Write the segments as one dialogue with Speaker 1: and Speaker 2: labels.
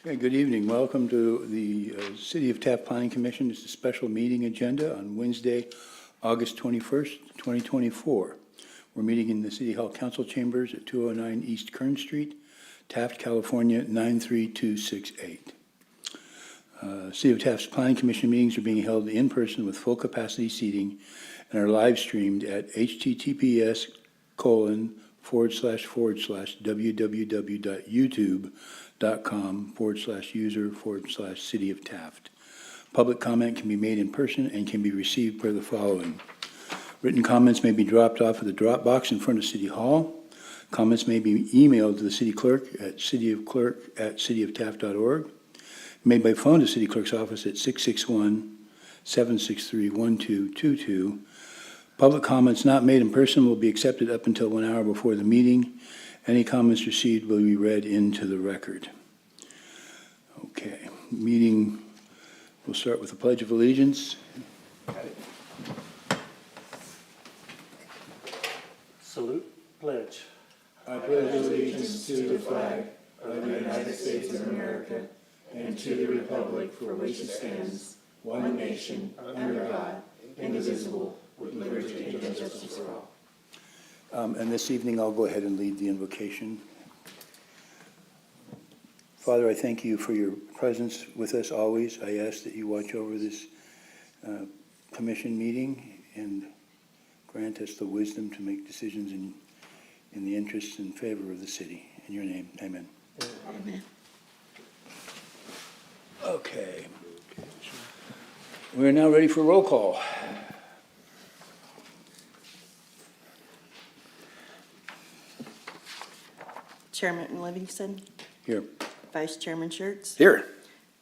Speaker 1: Okay, good evening. Welcome to the City of Taft Planning Commission. It's a special meeting agenda on Wednesday, August 21st, 2024. We're meeting in the City Hall Council Chambers at 209 East Kern Street, Taft, California, 93268. City of Taft's Planning Commission meetings are being held in person with full capacity seating and are live streamed at https://www.youtube.com/user/City of Taft. Public comment can be made in person and can be received per the following. Written comments may be dropped off at the drop box in front of City Hall. Comments may be emailed to the city clerk at cityofclerk@cityoftaft.org. Made by phone to City Clerk's office at 661-763-1222. Public comments not made in person will be accepted up until 1 hour before the meeting. Any comments received will be read into the record. Okay, meeting, we'll start with the Pledge of Allegiance.
Speaker 2: Salute, pledge.
Speaker 3: I pledge allegiance to the flag of the United States of America and to the republic for which it stands, one nation, under God, indivisible, with liberty and justice for all.
Speaker 1: And this evening, I'll go ahead and lead the invocation. Father, I thank you for your presence with us always. I ask that you watch over this commission meeting and grant us the wisdom to make decisions in the interests and favor of the city. In your name, amen.
Speaker 3: Amen.
Speaker 1: Okay. We're now ready for roll call.
Speaker 4: Chairman Livingston,
Speaker 1: Here.
Speaker 4: Vice Chairman Schertz,
Speaker 2: Here.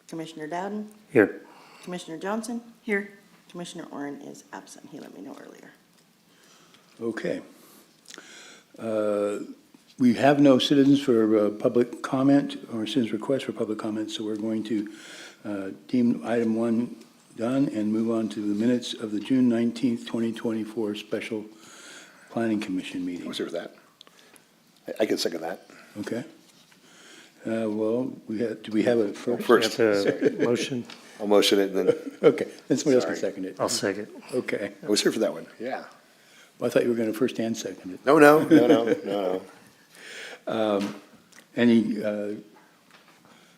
Speaker 4: Commissioner Dowden,
Speaker 2: Here.
Speaker 4: Commissioner Johnson. Here. Commissioner Oren is absent. He let me know earlier.
Speaker 1: Okay. We have no citizens for public comment or citizens request for public comment, so we're going to deem item 1 done and move on to the minutes of the June 19th, 2024 Special Planning Commission meeting.
Speaker 5: Was there that? I can second that.
Speaker 1: Okay. Well, do we have a first?
Speaker 5: First,
Speaker 2: Motion.
Speaker 5: I'll motion it and then,
Speaker 1: Okay, then somebody else can
Speaker 5: Sorry.
Speaker 1: second it.
Speaker 2: I'll second.
Speaker 1: Okay.
Speaker 5: I was here for that one, yeah.
Speaker 1: Well, I thought you were going to first and second it.
Speaker 5: No.
Speaker 1: Any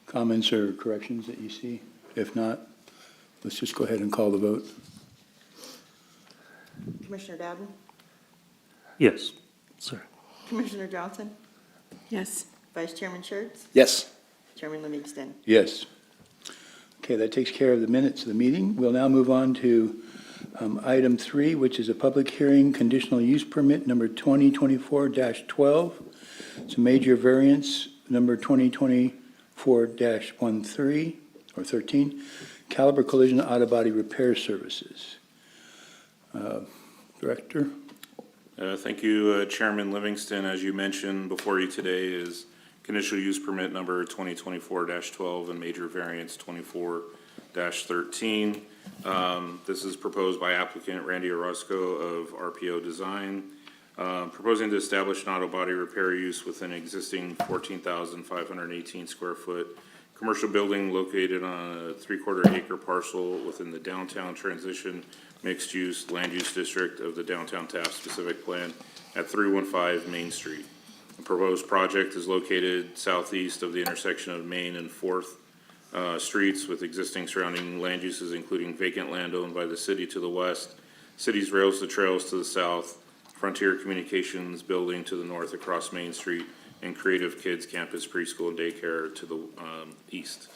Speaker 1: comments or corrections that you see? If not, let's just go ahead and call the vote.
Speaker 4: Commissioner Dowden,
Speaker 2: Yes, sir.
Speaker 4: Commissioner Johnson,
Speaker 3: Yes.
Speaker 4: Vice Chairman Schertz,
Speaker 5: Yes,
Speaker 4: Chairman Livingston.
Speaker 1: Yes. Okay, that takes care of the minutes of the meeting. We'll now move on to item 3, which is a public hearing, conditional use permit number 2024-12. It's a major variance number 2024-13 or 13, Caliber Collision Auto Body Repair Services. Director?
Speaker 6: Thank you, Chairman Livingston. As you mentioned before you today is conditional use permit number 2024-12 and major variance 24-13. This is proposed by applicant Randy Orozco of RPO Design, proposing to establish an auto body repair use within an existing 14,518 square foot commercial building located on a 3/4 acre parcel within the downtown transition mixed use land use district of the downtown Taft specific plan at 315 Main Street. The proposed project is located southeast of the intersection of Main and 4th streets with existing surrounding land uses, including vacant land owned by the city to the west, city's rails to trails to the south, Frontier Communications building to the north across Main Street, and Creative Kids Campus Preschool and Daycare to the east.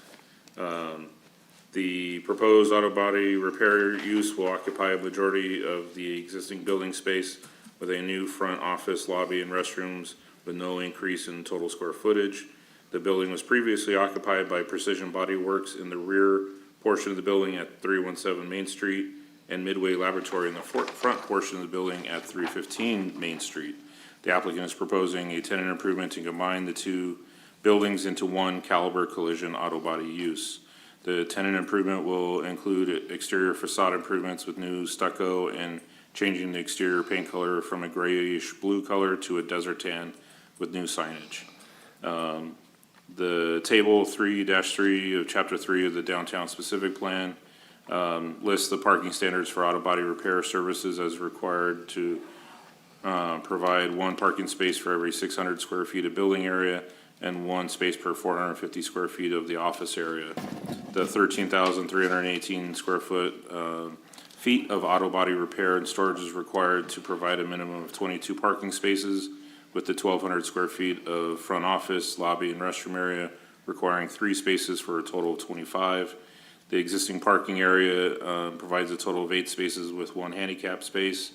Speaker 6: The proposed auto body repair use will occupy a majority of the existing building space with a new front office, lobby, and restrooms with no increase in total square footage. The building was previously occupied by Precision Body Works in the rear portion of the building at 317 Main Street and Midway Laboratory in the front portion of the building at 315 Main Street. The applicant is proposing a tenant improvement to combine the two buildings into one Caliber Collision auto body use. The tenant improvement will include exterior facade improvements with new stucco and changing the exterior paint color from a grayish blue color to a desert tan with new signage. The table 3-3 of chapter 3 of the downtown specific plan lists the parking standards for auto body repair services as required to provide one parking space for every 600 square feet of building area and one space per 450 square feet of the office area. The 13,318 square feet of auto body repair and storage is required to provide a minimum of 22 parking spaces, with the 1,200 square feet of front office, lobby, and restroom area requiring 3 spaces for a total of 25. The existing parking area provides a total of 8 spaces with 1 handicap space.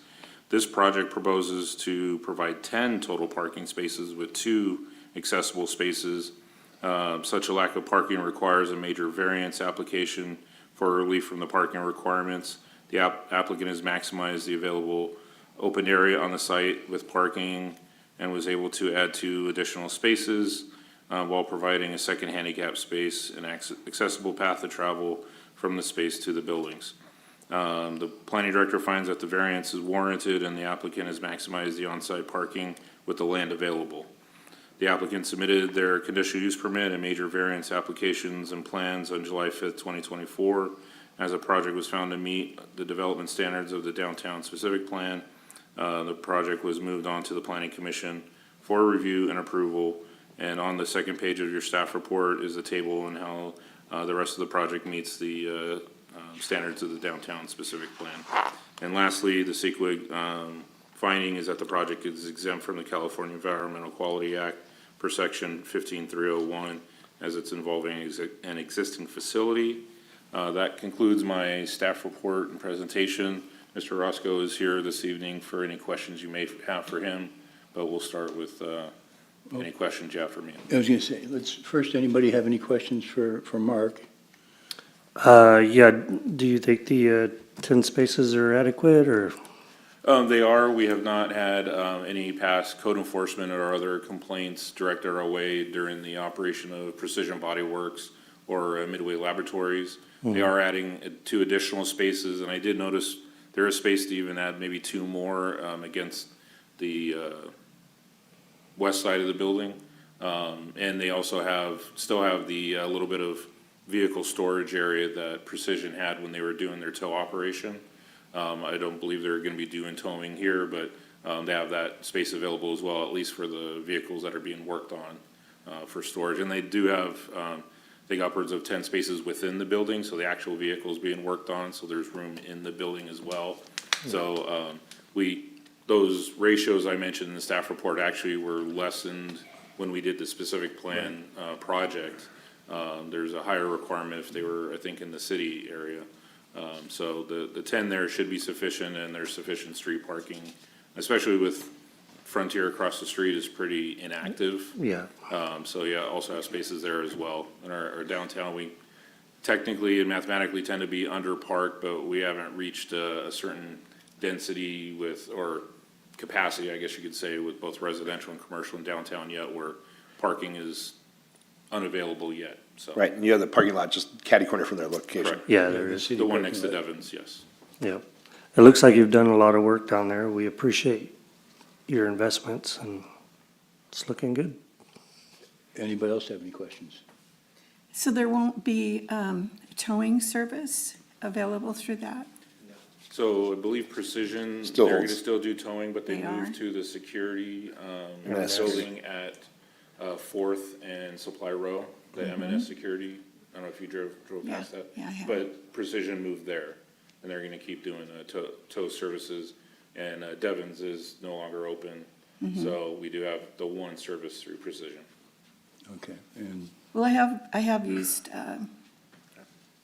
Speaker 6: This project proposes to provide 10 total parking spaces with 2 accessible spaces. Such a lack of parking requires a major variance application for relief from the parking requirements. The applicant has maximized the available open area on the site with parking and was able to add 2 additional spaces while providing a second handicap space and accessible path of travel from the space to the buildings. The planning director finds that the variance is warranted and the applicant has maximized the on-site parking with the land available. The applicant submitted their conditional use permit and major variance applications and plans on July 5th, 2024. As the project was found to meet the development standards of the downtown specific plan, the project was moved on to the planning commission for review and approval. And on the second page of your staff report is the table on how the rest of the project meets the standards of the downtown specific plan. And lastly, the CEQA finding is that the project is exempt from the California Environmental Quality Act per section 15301 as it's involving an existing facility. That concludes my staff report and presentation. Mr. Roscoe is here this evening for any questions you may have for him, but we'll start with any questions you have for me.
Speaker 1: I was going to say, anybody have any questions for Mark?
Speaker 2: Yeah, do you think the 10 spaces are adequate, or?
Speaker 6: They are. We have not had any past code enforcement or other complaints directed our way during the operation of Precision Body Works or Midway Laboratories. They are adding 2 additional spaces, and I did notice there is space to even add maybe 2 more against the west side of the building. And they also still have the little bit of vehicle storage area that Precision had when they were doing their tow operation. I don't believe they're going to be doing towing here, but they have that space available as well, at least for the vehicles that are being worked on for storage. And they do have, I think, upwards of 10 spaces within the building, so the actual vehicle is being worked on, so there's room in the building as well. So those ratios I mentioned in the staff report actually were lessened when we did the specific plan project. There's a higher requirement if they were, I think, in the city area. So the 10 there should be sufficient, and there's sufficient street parking, especially with Frontier across the street is pretty inactive.
Speaker 2: Yeah.
Speaker 6: So yeah, also have spaces there as well. In our downtown, we technically and mathematically tend to be under parked, but we haven't reached a certain density or capacity, I guess you could say, with both residential and commercial in downtown yet, where parking is unavailable yet, so.
Speaker 5: Right, and you have the parking lot just catty corner from their location.
Speaker 6: Correct.
Speaker 2: Yeah, there is.
Speaker 6: The one next to Devon's, yes.
Speaker 2: Yeah. It looks like you've done a lot of work down there. We appreciate your investments, and it's looking good.
Speaker 1: Anybody else have any questions?
Speaker 3: So there won't be towing service available through that?
Speaker 6: So I believe Precision,
Speaker 5: Still
Speaker 6: they're gonna
Speaker 5: holds.
Speaker 6: still do towing, but they
Speaker 3: They are?
Speaker 6: moved to the security
Speaker 5: M&S.
Speaker 6: building at Fourth and Supply Row, the M&S Security. I don't know if you drove
Speaker 3: Yeah,
Speaker 6: past that.
Speaker 3: yeah, I have.
Speaker 6: But Precision moved there, and they're gonna keep doing tow services. And Devon's is no longer open, so we do have the one service through Precision.
Speaker 1: Okay, and
Speaker 3: Well, I have used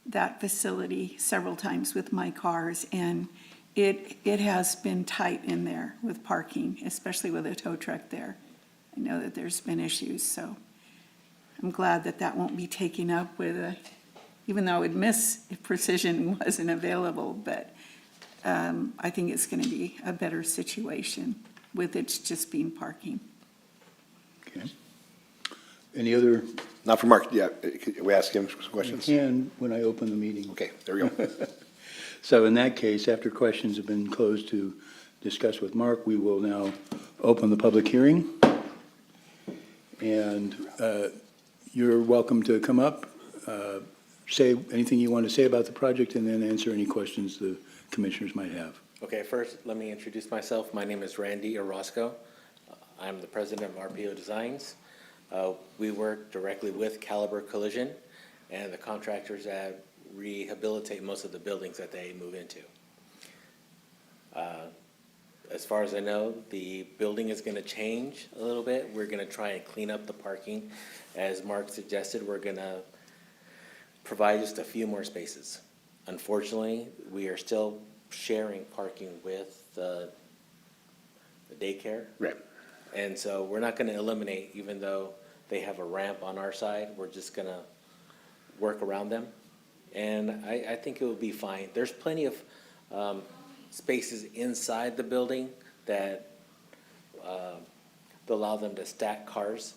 Speaker 3: that facility several times with my cars, and it has been tight in there with parking, especially with a tow truck there. I know that there's been issues, so I'm glad that that won't be taken up with even though I would miss if Precision wasn't available, but I think it's gonna be a better situation with it just being parking.
Speaker 1: okay. Any other,
Speaker 5: Not for Mark, yeah, we ask him some questions?
Speaker 1: can when I open the meeting?
Speaker 5: Okay, there we go.
Speaker 1: So in that case, after questions have been closed to discuss with Mark, we will now open the public hearing. And You're welcome to come up, say anything you want to say about the project, and then answer any questions the commissioners might have.
Speaker 7: Okay, first, let me introduce myself. My name is Randy Orozco. I'm the president of RPO Designs. We work directly with Caliber Collision and the contractors that rehabilitate most of the buildings that they move into. As far as I know, the building is gonna change a little bit. We're gonna try and clean up the parking. As Mark suggested, we're gonna provide just a few more spaces. Unfortunately, we are still sharing parking with the daycare.
Speaker 5: Right.
Speaker 7: And so we're not gonna eliminate, even though they have a ramp on our side, we're just gonna work around them. And I think it will be fine. There's plenty of spaces inside the building that allow them to stack cars.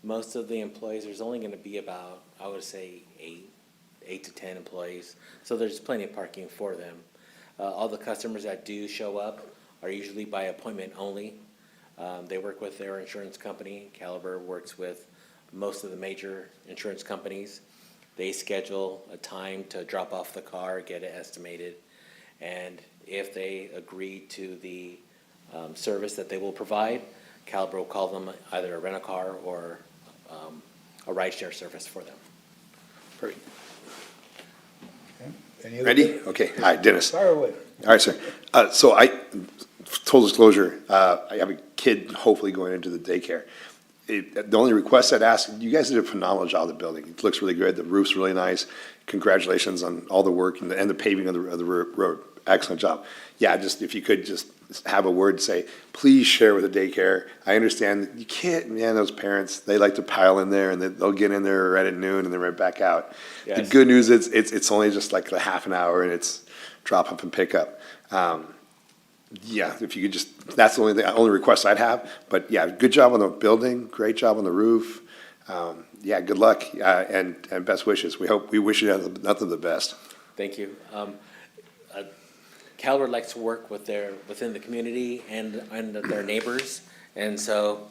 Speaker 7: Most of the employees, there's only gonna be about, I would say, eight to 10 employees. So there's plenty of parking for them. All the customers that do show up are usually by appointment only. They work with their insurance company. Caliber works with most of the major insurance companies. They schedule a time to drop off the car, get it estimated, and if they agree to the service that they will provide, Caliber will call them either a rent-a-car or a rideshare service for them.
Speaker 5: Perfect.
Speaker 1: Any other
Speaker 5: Ready?
Speaker 1: que-
Speaker 5: Okay, all right, Dennis.
Speaker 1: Fire away.
Speaker 5: All right, sir. So full disclosure, I have a kid hopefully going into the daycare. The only request I'd ask, you guys did a phenomenal job of the building. It looks really good. The roof's really nice. Congratulations on all the work and the paving of the road. Excellent job. Yeah, just if you could just have a word, say, please share with the daycare. I understand that you can't, man, those parents, they like to pile in there and they'll get in there right at noon and then right back out. The
Speaker 7: Yes.
Speaker 5: good news is it's only just like a half an hour and it's drop up and pick up. Yeah, if you could just, that's the only request I'd have. But yeah, good job on the building, great job on the roof. Yeah, good luck and best wishes. We wish you nothing but the best.
Speaker 7: Thank you. Caliber likes to work within the community and their neighbors, and so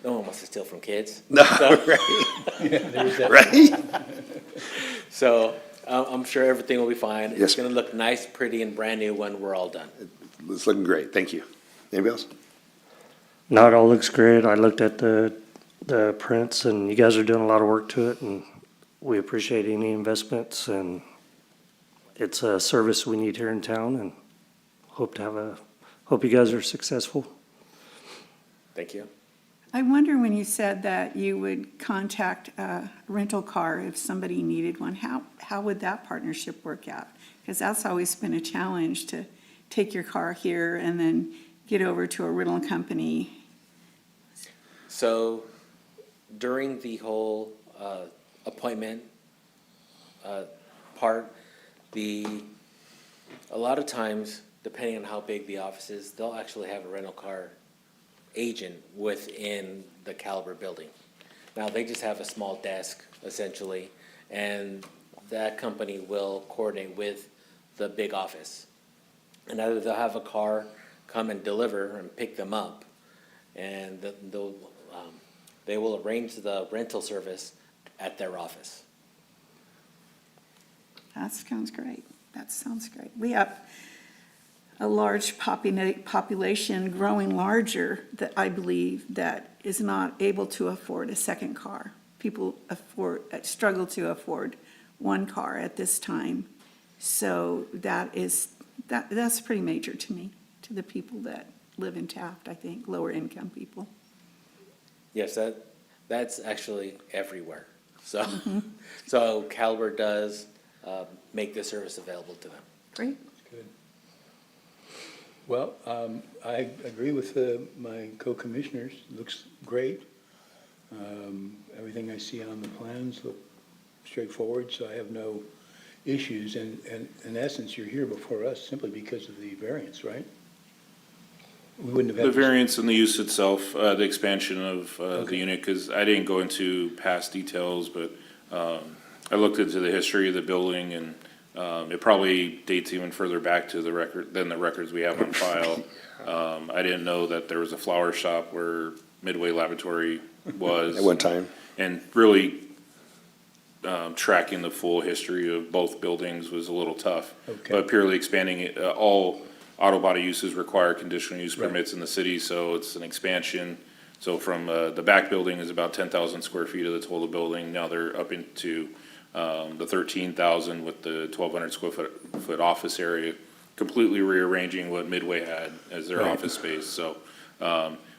Speaker 7: no one wants to steal from kids.
Speaker 5: No,
Speaker 7: So-
Speaker 5: right?
Speaker 7: So I'm sure everything will be fine.
Speaker 5: Yes,
Speaker 7: It's
Speaker 5: sir.
Speaker 7: gonna look nice, pretty, and brand new when we're all done.
Speaker 5: It's looking great. Thank you. Anybody else?
Speaker 2: No, it all looks great. I looked at the prints and you guys are doing a lot of work to it and we appreciate any investments and it's a service we need here in town and hope you guys are successful.
Speaker 7: Thank you.
Speaker 3: I wonder when you said that you would contact a rental car if somebody needed one, how would that partnership work out? Because that's always been a challenge to take your car here and then get over to a rental company.
Speaker 7: So during the whole appointment part, a lot of times, depending on how big the office is, they'll actually have a rental car agent within the Caliber building. Now, they just have a small desk, essentially, and that company will coordinate with the big office. And either they'll have a car come and deliver and pick them up, and they will arrange the rental service at their office.
Speaker 3: That sounds great. That sounds great. We have a large population growing larger that I believe that is not able to afford a second car. People struggle to afford one car at this time. So that's pretty major to me, to the people that live in Taft, I think, lower income people.
Speaker 7: Yes, that's actually everywhere. So, so Caliber does make the service available to them.
Speaker 3: Great.
Speaker 1: Good. Well, I agree with my co-commissioners. Looks great. Everything I see on the plans look straightforward, so I have no issues. And in essence, you're here before us simply because of the variance, right? We wouldn't have had.
Speaker 6: The
Speaker 1: this-
Speaker 6: variance and the use itself, the expansion of the
Speaker 1: Okay.
Speaker 6: unit, because I didn't go into past details, but I looked into the history of the building, and it probably dates even further back to the records we have on file. I didn't know that there was a flower shop where Midway Laboratory was.
Speaker 5: At one time.
Speaker 6: And really, tracking the full history of both buildings was a little tough.
Speaker 1: Okay.
Speaker 6: But purely expanding it, all auto body uses require conditional use
Speaker 1: Right.
Speaker 6: permits in the city, so it's an expansion. So from, the back building is about 10,000 square feet of the total building. Now they're up into, the 13,000 with the 1,200 square foot office area, completely rearranging what Midway had as their
Speaker 1: Right.
Speaker 6: office space. So,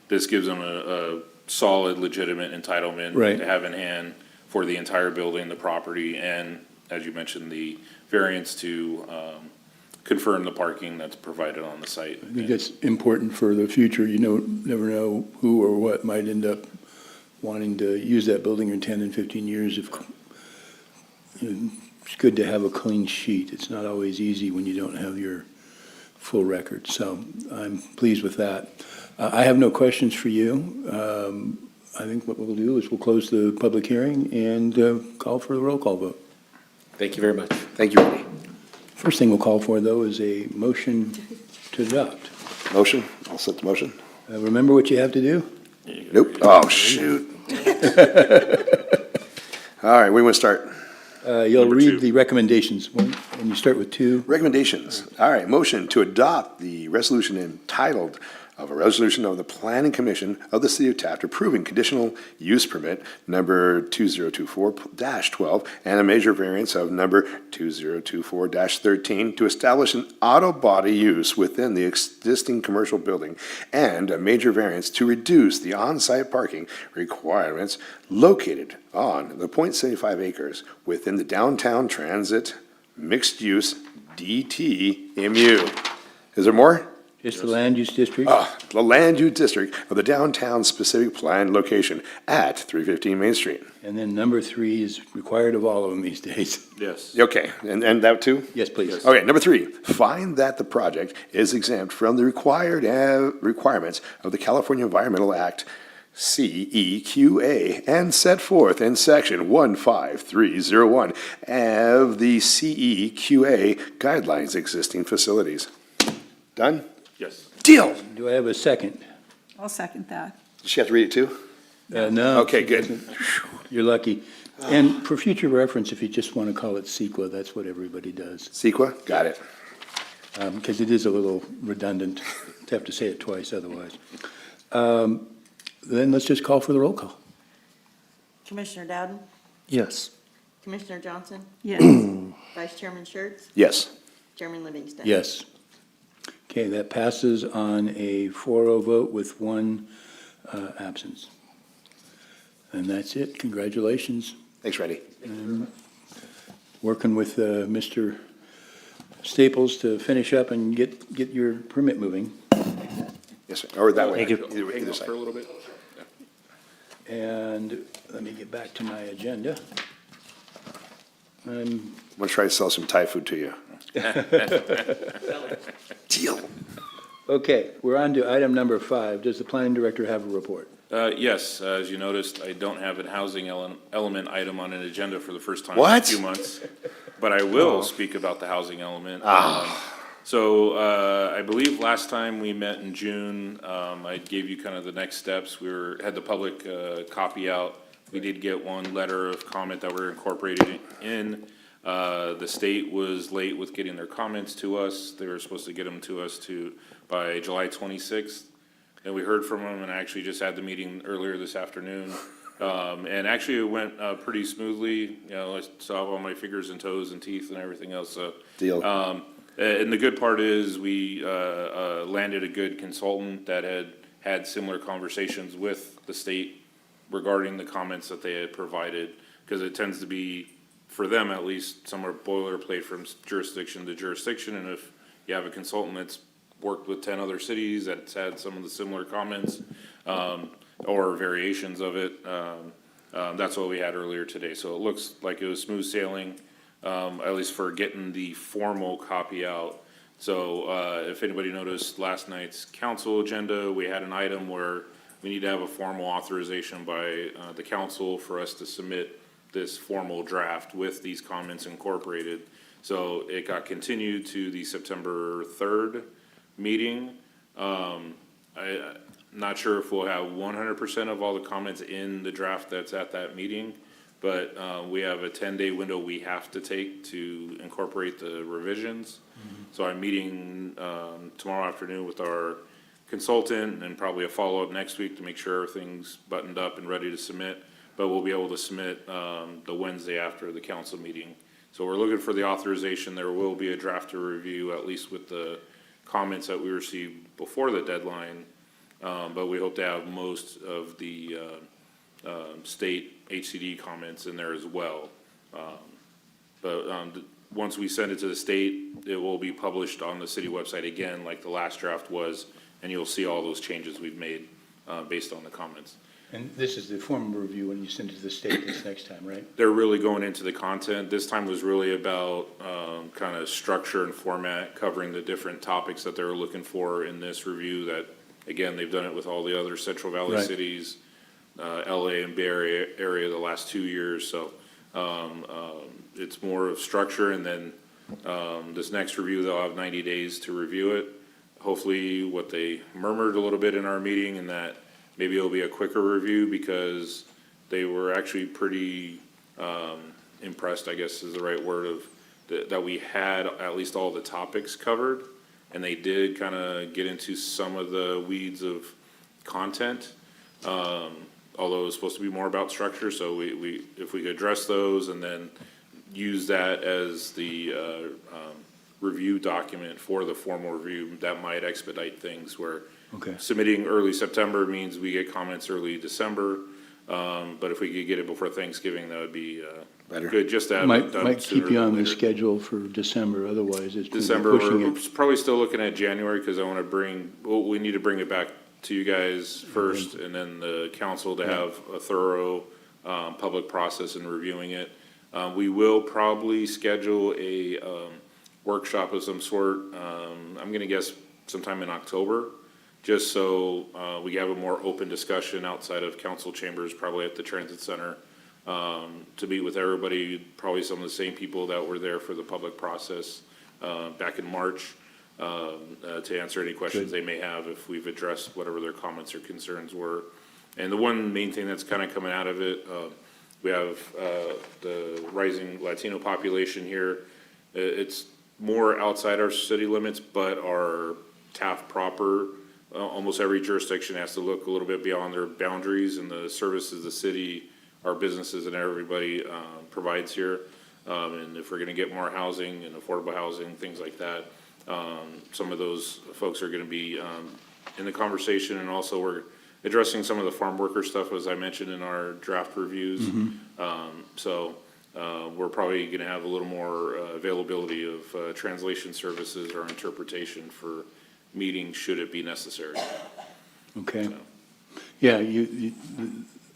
Speaker 6: this gives them a solid, legitimate entitlement
Speaker 1: Right.
Speaker 6: to have in hand for the entire building, the property, and as you mentioned, the variance to, confirm the parking that's provided on the site.
Speaker 1: I think that's important for the future. You never know who or what might end up wanting to use that building in 10 and 15 years. It's good to have a clean sheet. It's not always easy when you don't have your full record, so I'm pleased with that. I have no questions for you. I think what we'll do is we'll close the public hearing and call for the roll call vote.
Speaker 7: Thank you very much.
Speaker 5: Thank you, Randy.
Speaker 1: First thing we'll call for, though, is a motion to adopt.
Speaker 5: Motion, I'll set the motion.
Speaker 1: Remember what you have to do?
Speaker 5: Nope, oh, shoot. All right, we want to start.
Speaker 1: You'll
Speaker 6: Number
Speaker 1: read
Speaker 6: two.
Speaker 1: the recommendations, and you start with 2.
Speaker 5: Recommendations. All right, motion to adopt the resolution entitled of a resolution of the Planning Commission of the City of Taft approving conditional use permit number 2024-12 and a major variance of number 2024-13 to establish an auto body use within the existing commercial building and a major variance to reduce the on-site parking requirements located on the 0.75 acres within the downtown transit mixed-use DTMU. Is there more?
Speaker 1: Just the land use district?
Speaker 5: The land use district of the downtown specific planned location at 315 Main Street.
Speaker 1: And then number 3 is required of all of them these days.
Speaker 6: Yes.
Speaker 5: Okay, and that too?
Speaker 1: Yes, please.
Speaker 5: Okay, number 3, find that the project is exempt from the required requirements of the California Environmental Act, CEQA, and set forth in section 15301 of the CEQA guidelines existing facilities. Done?
Speaker 6: Yes.
Speaker 5: Deal.
Speaker 1: Do I have a second?
Speaker 3: I'll second that.
Speaker 5: Does she have to read it too?
Speaker 1: No.
Speaker 5: Okay,
Speaker 1: she
Speaker 5: good.
Speaker 1: doesn't. You're lucky. And for future reference, if you just want to call it CEQA, that's what everybody does,
Speaker 5: CEQA, got it.
Speaker 1: because it is a little redundant to have to say it twice otherwise. Then let's just call for the roll call.
Speaker 4: Commissioner Dowden?
Speaker 2: Yes.
Speaker 4: Commissioner Johnson?
Speaker 3: Yes.
Speaker 4: Vice Chairman Schertz?
Speaker 5: Yes.
Speaker 4: Chairman Livingston?
Speaker 1: Yes. Okay, that passes on a 4-0 vote with 1 absence. And that's it. Congratulations.
Speaker 5: Thanks, Randy.
Speaker 1: Working with Mr. Staples to finish up and get your permit moving.
Speaker 5: Yes, sir. Or that way.
Speaker 2: Thank you.
Speaker 5: Either way,
Speaker 6: Hang
Speaker 5: either
Speaker 6: on
Speaker 5: side.
Speaker 6: for a little bit.
Speaker 1: And let me get back to my agenda.
Speaker 5: I'm gonna try to sell some Thai food to you. Deal.
Speaker 1: Okay, we're on to item number 5. Does the planning director have a report?
Speaker 6: Yes, as you noticed, I don't have a housing element item on an agenda for the first time in a
Speaker 5: What?
Speaker 6: few months. But I will speak about the housing element. So, I believe last time we met in June, I gave you kind of the next steps. Had the public, copy out. We did get one letter of comment that we're incorporating in. The state was late with getting their comments to us. They were supposed to get them to us by July 26th. And we heard from them and actually just had the meeting earlier this afternoon. And actually it went, pretty smoothly. You know, I saw all my fingers and toes and teeth and everything else, so.
Speaker 5: Deal.
Speaker 6: And the good part is we, landed a good consultant that had similar conversations with the state regarding the comments that they had provided. Cause it tends to be, for them at least, somewhat boilerplate from jurisdiction to jurisdiction. And if you have a consultant that's worked with 10 other cities that's had some of the similar comments, or variations of it, that's what we had earlier today. So it looks like it was smooth sailing, at least for getting the formal copy out. So, if anybody noticed last night's council agenda, we had an item where we need to have a formal authorization by, the council for us to submit this formal draft with these comments incorporated. So it got continued to the September 3rd meeting. I'm not sure if we'll have 100% of all the comments in the draft that's at that meeting, but we have a 10-day window we have to take to incorporate the revisions. So I'm meeting tomorrow afternoon with our consultant and probably a follow-up next week to make sure everything's buttoned up and ready to submit. But we'll be able to submit the Wednesday after the council meeting. So we're looking for the authorization. There will be a draft to review, at least with the comments that we received before the deadline. But we hope to have most of the state HCD comments in there as well. Once we send it to the state, it will be published on the city website again, like the last draft was, and you'll see all those changes we've made based on the comments.
Speaker 1: And this is the formal review when you send it to the state this next time, right?
Speaker 6: They're really going into the content. This time was really about kind of structure and format, covering the different topics that they're looking for in this review that, again, they've done it with all the other Central Valley
Speaker 1: Right.
Speaker 6: cities, LA and Bay Area the last 2 years. So it's more of structure, and then this next review, they'll have 90 days to review it. Hopefully, what they murmured a little bit in our meeting, and that maybe it'll be a quicker review because they were actually pretty impressed, I guess is the right word, of that we had at least all the topics covered. And they did kind of get into some of the weeds of content, although it was supposed to be more about structure. So we if we could address those and then use that as the review document for the formal review, that might expedite things where
Speaker 1: Okay.
Speaker 6: submitting early September means we get comments early December. But if we could get it before Thanksgiving, that would be
Speaker 5: Better.
Speaker 6: good, just to have it
Speaker 1: Might
Speaker 6: done
Speaker 1: keep
Speaker 6: sooner
Speaker 1: you
Speaker 6: than
Speaker 1: on the
Speaker 6: later.
Speaker 1: schedule for December, otherwise it's gonna be
Speaker 6: December,
Speaker 1: pushing
Speaker 6: we're
Speaker 1: it.
Speaker 6: probably still looking at January, because I want to we need to bring it back to you guys first, and then the council to have a thorough, public process in reviewing it. We will probably schedule a, workshop of some sort, I'm gonna guess sometime in October, just so, we have a more open discussion outside of council chambers, probably at the transit center, to meet with everybody, probably some of the same people that were there for the public process, back in March, to answer any questions they may have if we've addressed whatever their comments or concerns were. And the one main thing that's kind of coming out of it, we have, the rising Latino population here. It's more outside our city limits, but our Taft proper, almost every jurisdiction has to look a little bit beyond their boundaries and the services the city, our businesses and everybody provides here. And if we're gonna get more housing and affordable housing, things like that, some of those folks are gonna be in the conversation. And also we're addressing some of the farm worker stuff, as I mentioned in our draft reviews. We're probably gonna have a little more availability of translation services or interpretation for meetings should it be necessary.
Speaker 1: Okay.
Speaker 6: So.
Speaker 1: Yeah,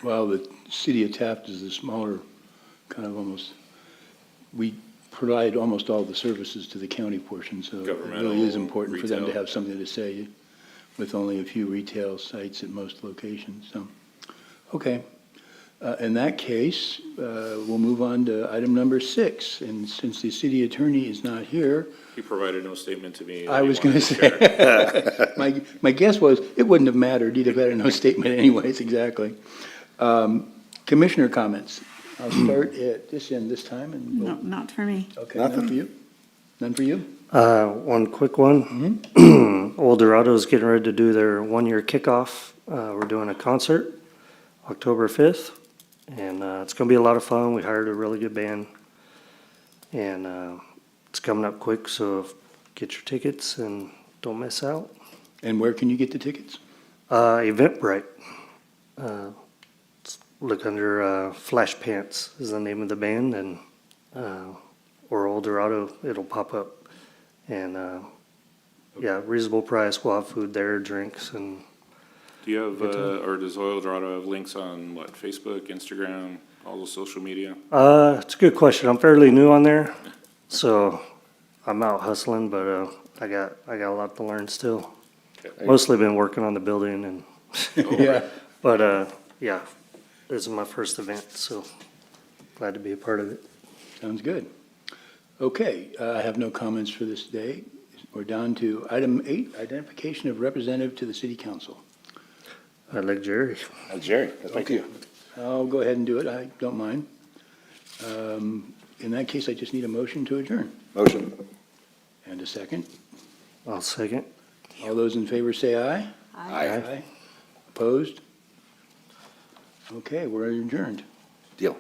Speaker 1: while the city of Taft is a smaller, kind of almost, we provide almost all the services to the county portion, so it really is
Speaker 6: Governmental,
Speaker 1: important for them to
Speaker 6: retail.
Speaker 1: have something to say with only a few retail sites at most locations, so. Okay. In that case, we'll move on to item number 6, and since the city attorney is not here,
Speaker 6: He provided no statement to me.
Speaker 1: I was gonna say, my guess was, it wouldn't have mattered, he'd have had no statement anyways, exactly. Commissioner comments. I'll start at this end this time, and
Speaker 4: No,
Speaker 1: we'll,
Speaker 4: not for me.
Speaker 1: okay, none for you? None for you?
Speaker 2: One quick one. Old Dorado's getting ready to do their 1-year kickoff. We're doing a concert, October 5th, and it's gonna be a lot of fun. We hired a really good band, and it's coming up quick, so get your tickets and don't miss out.
Speaker 1: And where can you get the tickets?
Speaker 2: Eventbrite. Look under Flash Pants is the name of the band, and or Old Dorado, it'll pop up. And yeah, reasonable price. We'll have food there, drinks, and
Speaker 6: Do you have, or does Oil Dorado have links on what, Facebook, Instagram, all the social media?
Speaker 2: it's a good question. I'm fairly new on there, so I'm out hustling, but I got a lot to learn still.
Speaker 6: Okay.
Speaker 2: Mostly been working on the building, and
Speaker 1: Yeah.
Speaker 2: but yeah, this is my first event, so glad to be a part of it.
Speaker 1: Sounds good. Okay, I have no comments for this day. We're down to item 8, identification of representative to the city council.
Speaker 2: I like Jerry.
Speaker 5: Jerry, thank you.
Speaker 1: I'll go ahead and do it, I don't mind. In that case, I just need a motion to adjourn.
Speaker 5: Motion.
Speaker 1: And a second.
Speaker 2: I'll second.
Speaker 1: All those in favor say aye.
Speaker 5: Aye.
Speaker 1: Opposed? Okay, we're adjourned.
Speaker 5: Deal.